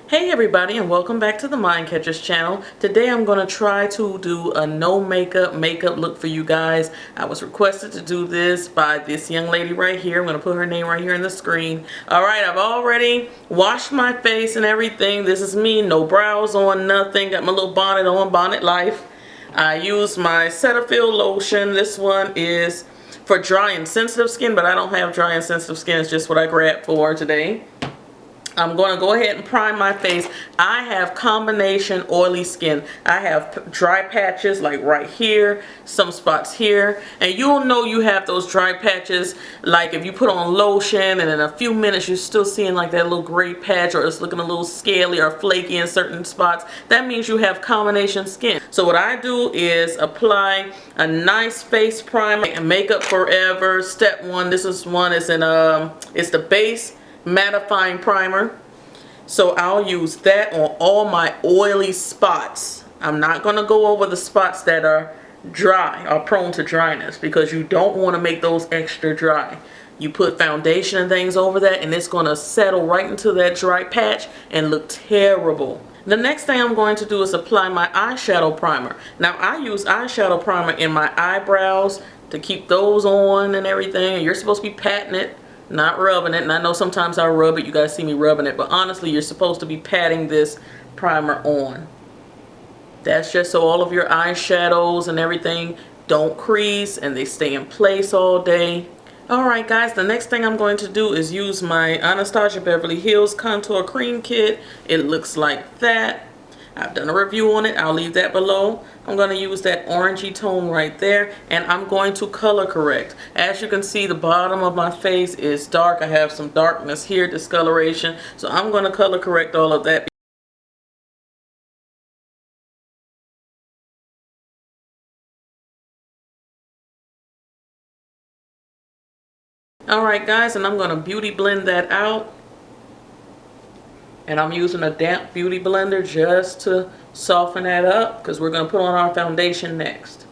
Hey everybody, and welcome back to the Mind Catchers channel. Today I'm going to try to do a no makeup look for you guys. I was requested to do this by this young lady right here. I'm going to put her name right here on the screen. Alright, I've already washed my face and everything. This is me, no brows on, nothing. Got my little bonnet on, bonnet life. I use my Cetaphil Lotion. This one is for dry and sensitive skin, but I don't have dry and sensitive skin. It's just what I grabbed for today. I'm going to go ahead and prime my face. I have combination oily skin. I have dry patches like right here, some spots here, and you'll know you have those dry patches like if you put on lotion and in a few minutes you're still seeing like that little gray patch, or it's looking a little scaly or flaky in certain spots. That means you have combination skin. So what I do is apply a nice face primer and Makeup Forever Step 1. This is one, it's the base mattifying primer. So I'll use that on all my oily spots. I'm not going to go over the spots that are dry or prone to dryness, because you don't want to make those extra dry. You put foundation and things over that and it's going to settle right into that dry patch and look terrible. The next thing I'm going to do is apply my eyeshadow primer. Now I use eyeshadow primer in my eyebrows to keep those on and everything. You're supposed to be patting it, not rubbing it. And I know sometimes I rub it, you guys see me rubbing it, but honestly you're supposed to be patting this primer on. That's just so all of your eyeshadows and everything don't crease and they stay in place all day. Alright guys, the next thing I'm going to do is use my Anastasia Beverly Hills Contour Cream Kit. It looks like that. I've done a review on it. I'll leave that below. I'm going to use that orangey tone right there, and I'm going to color correct. As you can see, the bottom of my face is dark. I have some darkness here, discoloration. So I'm going to color correct all of that. Alright guys, and I'm going to beauty blend that out. And I'm using a damp beauty blender just to soften that up, because we're going to put on our foundation next.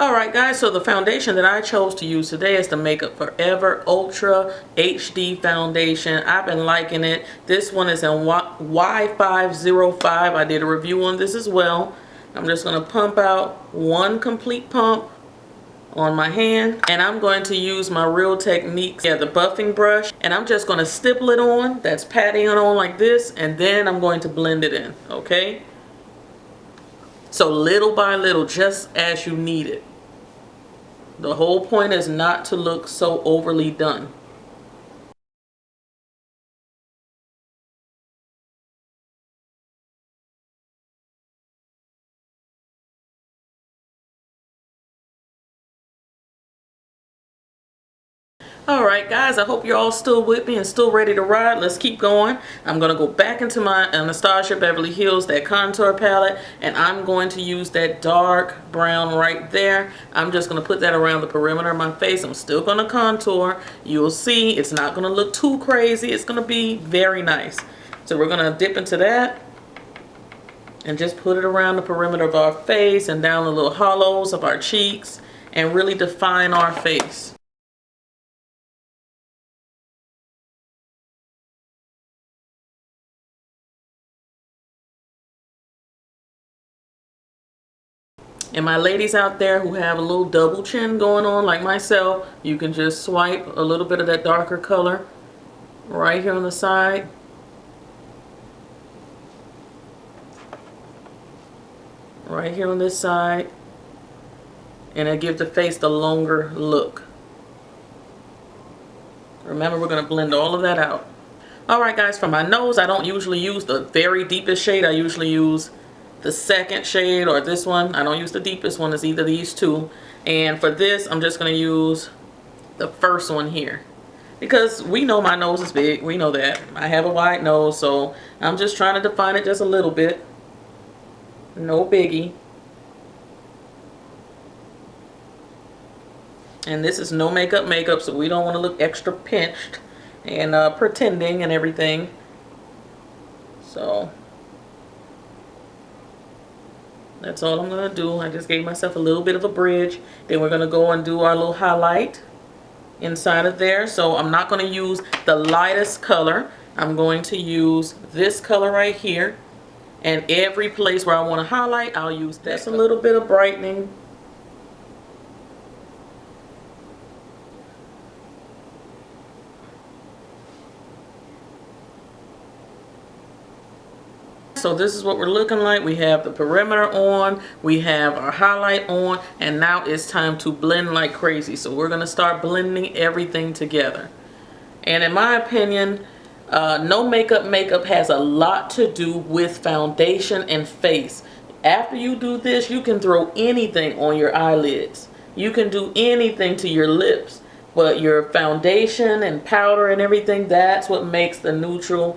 Alright guys, so the foundation that I chose to use today is the Makeup Forever Ultra HD Foundation. I've been liking it. This one is in Y505. I did a review on this as well. I'm just going to pump out one complete pump on my hand, and I'm going to use my Real Techniques, the buffing brush, and I'm just going to stipple it on. That's patting it on like this, and then I'm going to blend it in. Okay, so little by little, just as you need it. The whole point is not to look so overly done. Alright guys, I hope you're all still with me and still ready to ride. Let's keep going. I'm going to go back into my Anastasia Beverly Hills, that contour palette, and I'm going to use that dark brown right there. I'm just going to put that around the perimeter of my face. I'm still going to contour. You'll see it's not going to look too crazy. It's going to be very nice. So we're going to dip into that and just put it around the perimeter of our face and down the little hollows of our cheeks and really define our face. And my ladies out there who have a little double chin going on like myself, you can just swipe a little bit of that darker color right here on the side. Right here on this side. And it gives the face the longer look. Remember, we're going to blend all of that out. Alright guys, for my nose, I don't usually use the very deepest shade. I usually use the second shade, or this one. I don't use the deepest one. It's either these two. And for this, I'm just going to use the first one here, because we know my nose is big. We know that. I have a wide nose, so I'm just trying to define it just a little bit. No biggie. And this is no makeup, so we don't want to look extra pinched and pretending and everything. So that's all I'm going to do. I just gave myself a little bit of a bridge. Then we're going to go and do our little highlight inside of there. So I'm not going to use the lightest color. I'm going to use this color right here, and every place where I want to highlight, I'll use that. That's a little bit of brightening. So this is what we're looking like. We have the perimeter on, we have our highlight on, and now it's time to blend like crazy. So we're gonna start blending everything together. And in my opinion, no makeup has a lot to do with foundation and face. After you do this, you can throw anything on your eyelids. You can do anything to your lips, but your foundation and powder and everything, that's what makes the neutral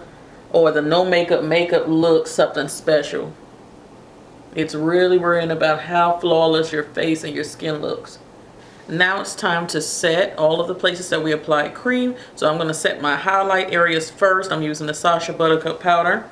or the no makeup look something special. It's really worrying about how flawless your face and your skin looks. Now it's time to set all of the places that we applied cream. So I'm going to set my highlight areas first. I'm using the Sacha Buttercup powder.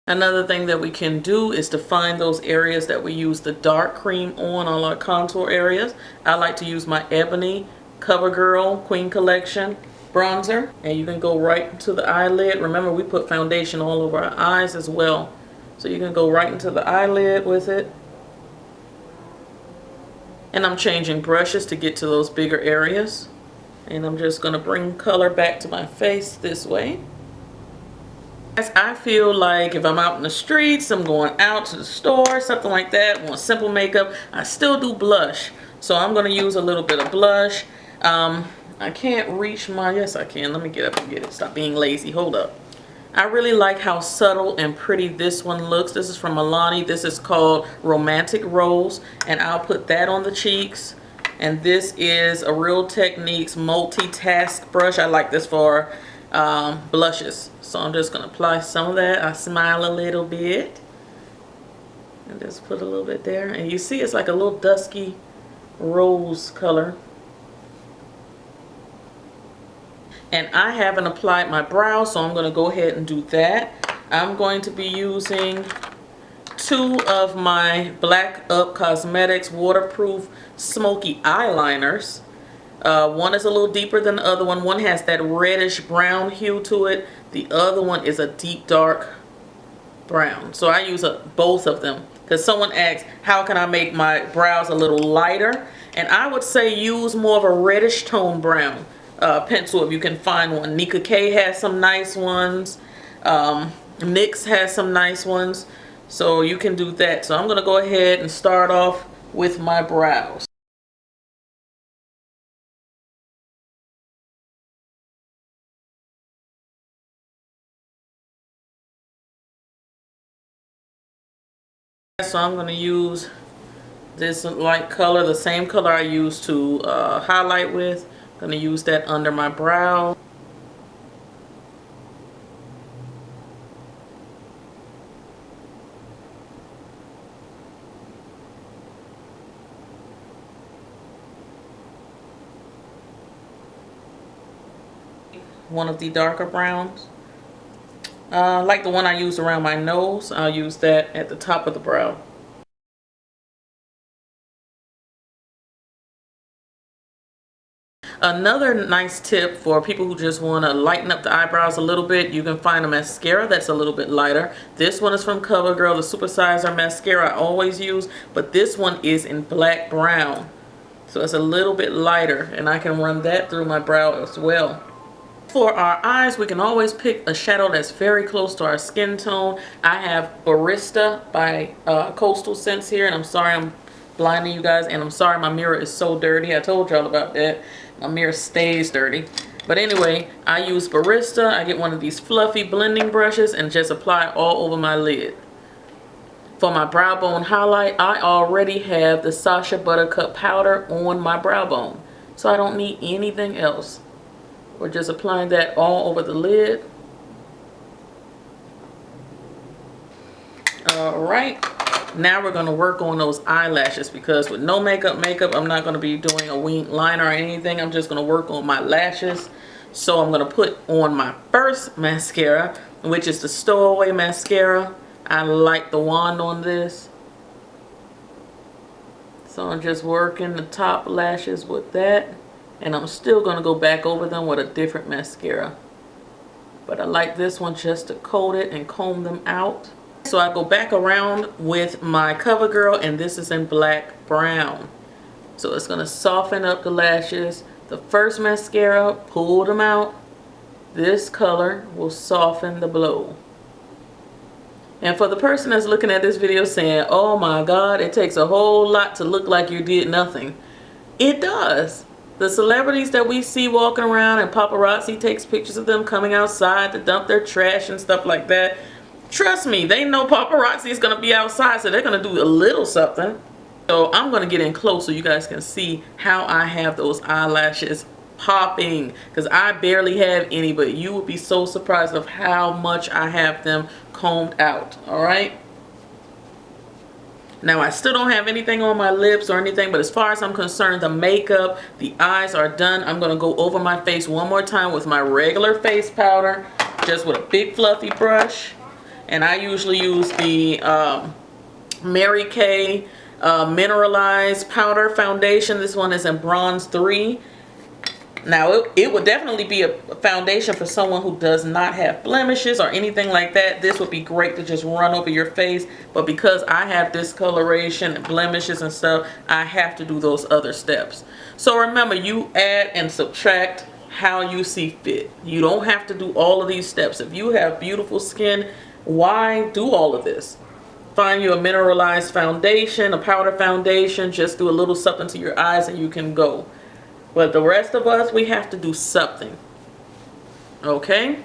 Another thing that we can do is to find those areas that we use the dark cream on all our contour areas. I like to use my Ebony CoverGirl Queen Collection bronzer, and you can go right into the eyelid. Remember, we put foundation all over our eyes as well, so you can go right into the eyelid with it. And I'm changing brushes to get to those bigger areas, and I'm just going to bring color back to my face this way. I feel like if I'm out in the streets, I'm going out to the store, something like that, want simple makeup, I still do blush. So I'm going to use a little bit of blush. I can't reach my, yes I can, let me get up and get it. Stop being lazy, hold up. I really like how subtle and pretty this one looks. This is from Milani. This is called Romantic Rose, and I'll put that on the cheeks. And this is a Real Techniques multitask brush. I like this for blushes. So I'm just going to apply some of that. I smile a little bit and just put a little bit there, and you see it's like a little dusky rose color. And I haven't applied my brow, so I'm going to go ahead and do that. I'm going to be using 2 of my Black Up Cosmetics waterproof smoky eyeliners. One is a little deeper than the other one. One has that reddish brown hue to it. The other one is a deep dark brown. So I use both of them, because someone asked, how can I make my brows a little lighter? And I would say use more of a reddish tone brown pencil if you can find one. Decay has some nice ones. NYX has some nice ones. So you can do that. So I'm going to go ahead and start off with my brows. So I'm going to use this light color, the same color I used to highlight with. I'm going to use that under my brow. One of the darker browns. Like the one I used around my nose, I'll use that at the top of the brow. Another nice tip for people who just want to lighten up the eyebrows a little bit, you can find a mascara that's a little bit lighter. This one is from CoverGirl, the Supersizer mascara I always use, but this one is in black brown. So it's a little bit lighter, and I can run that through my brow as well. For our eyes, we can always pick a shadow that's very close to our skin tone. I have Barista by Coastal Scents here, and I'm sorry I'm blinding you guys, and I'm sorry my mirror is so dirty. I told y'all about that. My mirror stays dirty. But anyway, I use Barista. I get one of these fluffy blending brushes and just apply it all over my lid. For my brow bone highlight, I already have the Sacha Buttercup powder on my brow bone, so I don't need anything else. We're just applying that all over the lid. All right, now we're going to work on those eyelashes, because with no makeup, I'm not going to be doing a wing liner or anything. I'm just going to work on my lashes. So I'm going to put on my first mascara, which is the Stowaway mascara. I like the wand on this. So I'm just working the top lashes with that. And I'm still going to go back over them with a different mascara. But I like this one just to coat it and comb them out. So I go back around with my CoverGirl, and this is in black brown. So it's going to soften up the lashes. The first mascara, pull them out. This color will soften the blow. And for the person that's looking at this video saying, oh my God, it takes a whole lot to look like you did nothing. It does. The celebrities that we see walking around and paparazzi takes pictures of them coming outside to dump their trash and stuff like that. Trust me, they know paparazzi is going to be outside, so they're going to do a little something. So I'm going to get in close so you guys can see how I have those eyelashes popping, because I barely have any, but you would be so surprised of how much I have them combed out. All right. Now I still don't have anything on my lips or anything, but as far as I'm concerned, the makeup, the eyes are done. I'm going to go over my face one more time with my regular face powder, just with a big fluffy brush. And I usually use the Mary Kay mineralized powder foundation. This one is in bronze 3. Now it would definitely be a foundation for someone who does not have blemishes or anything like that. This would be great to just run over your face, but because I have discoloration and blemishes and stuff, I have to do those other steps. So remember, you add and subtract how you see fit. You don't have to do all of these steps. If you have beautiful skin, why do all of this? Find you a mineralized foundation, a powder foundation, just do a little something to your eyes and you can go. But the rest of us, we have to do something. Okay?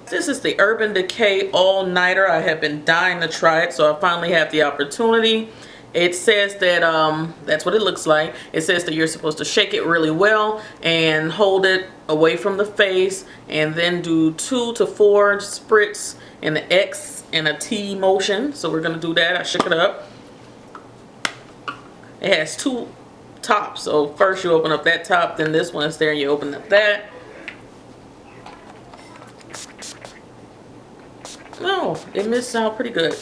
This is the Urban Decay All Nighter. I have been dying to try it, so I finally have the opportunity. It says that, that's what it looks like. It says that you're supposed to shake it really well and hold it away from the face, and then do 2 to 4 spritz in the X and a T motion. So we're going to do that. I shook it up. It has 2 top. So first you open up that top, then this one is there and you open up that. Oh, it missed out pretty good.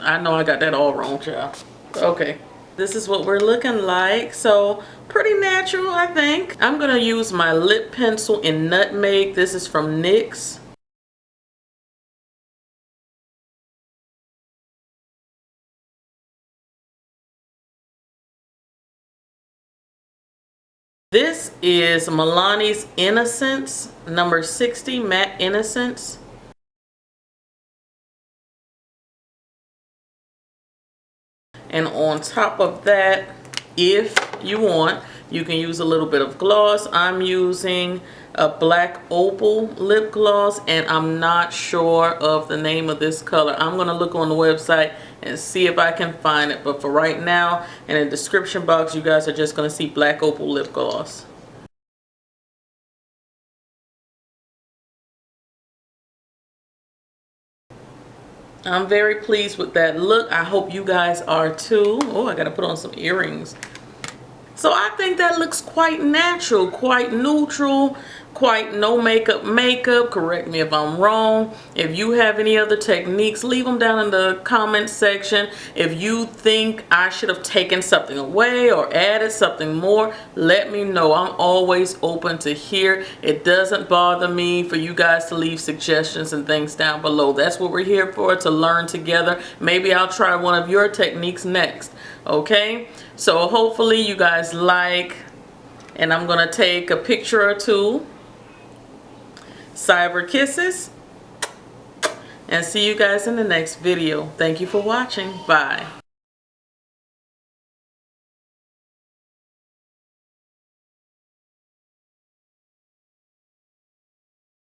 I know I got that all wrong, child. Okay, this is what we're looking like. So pretty natural, I think. I'm gonna use my lip pencil in NutMeg. This is from NYX. This is Milani's Innocence, number 60, Matte Innocence. And on top of that, if you want, you can use a little bit of gloss. I'm using a black Opal lip gloss, and I'm not sure of the name of this color. I'm going to look on the website and see if I can find it. But for right now, in the description box, you guys are just going to see black Opal lip gloss. I'm very pleased with that look. I hope you guys are too. Oh, I got to put on some earrings. So I think that looks quite natural, quite neutral, quite no makeup. Correct me if I'm wrong. If you have any other techniques, leave them down in the comment section. If you think I should have taken something away or added something more, let me know. I'm always open to hear. It doesn't bother me for you guys to leave suggestions and things down below. That's what we're here for, to learn together. Maybe I'll try one of your techniques next. Okay, so hopefully you guys like, and I'm gonna take a picture or two. Cyber kisses, and see you guys in the next video. Thank you for watching. Bye.